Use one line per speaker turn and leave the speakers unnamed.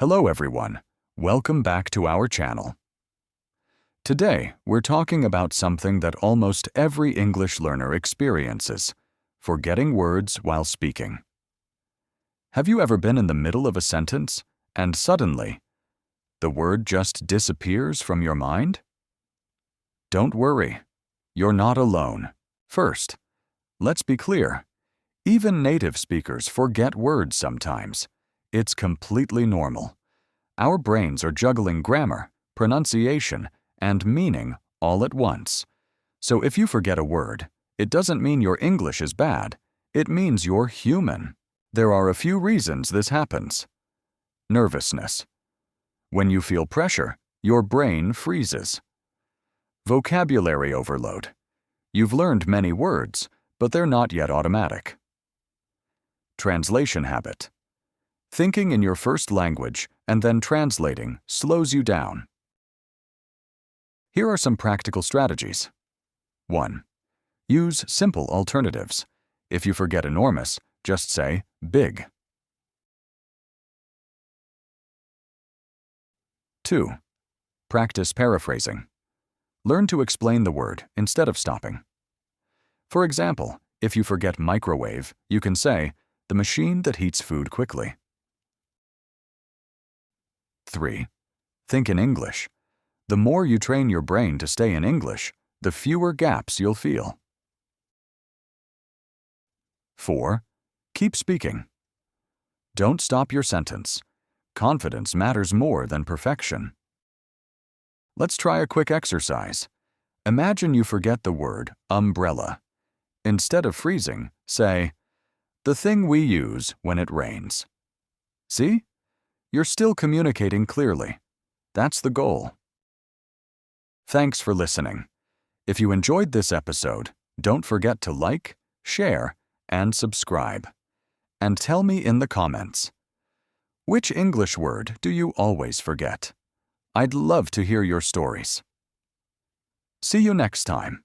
Hello everyone, welcome back to our channel. Today, we're talking about something that almost every English learner experiences: forgetting words while speaking. Have you ever been in the middle of a sentence and suddenly, the word just disappears from your mind? Don't worry, you're not alone. First, let's be clear. Even native speakers forget words sometimes. It's completely normal. Our brains are juggling grammar, pronunciation, and meaning all at once. So if you forget a word, it doesn't mean your English is bad. It means you're human. There are a few reasons this happens. Nervousness. When you feel pressure, your brain freezes. Vocabulary overload. You've learned many words, but they're not yet automatic. Translation habit. Thinking in your first language and then translating slows you down. Here are some practical strategies. 1. Use simple alternatives. If you forget enormous, just say big. 2. Practice paraphrasing. Learn to explain the word instead of stopping. For example, if you forget microwave, you can say, the machine that heats food quickly. 3. Think in English. The more you train your brain to stay in English, the fewer gaps you'll feel. 4. Keep speaking. Don't stop your sentence. Confidence matters more than perfection. Let's try a quick exercise. Imagine you forget the word umbrella. Instead of freezing, say, the thing we use when it rains. See? You're still communicating clearly. That's the goal. Thanks for listening. If you enjoyed this episode, don't forget to like, share, and subscribe. And tell me in the comments, which English word do you always forget? I'd love to hear your stories. See you next time.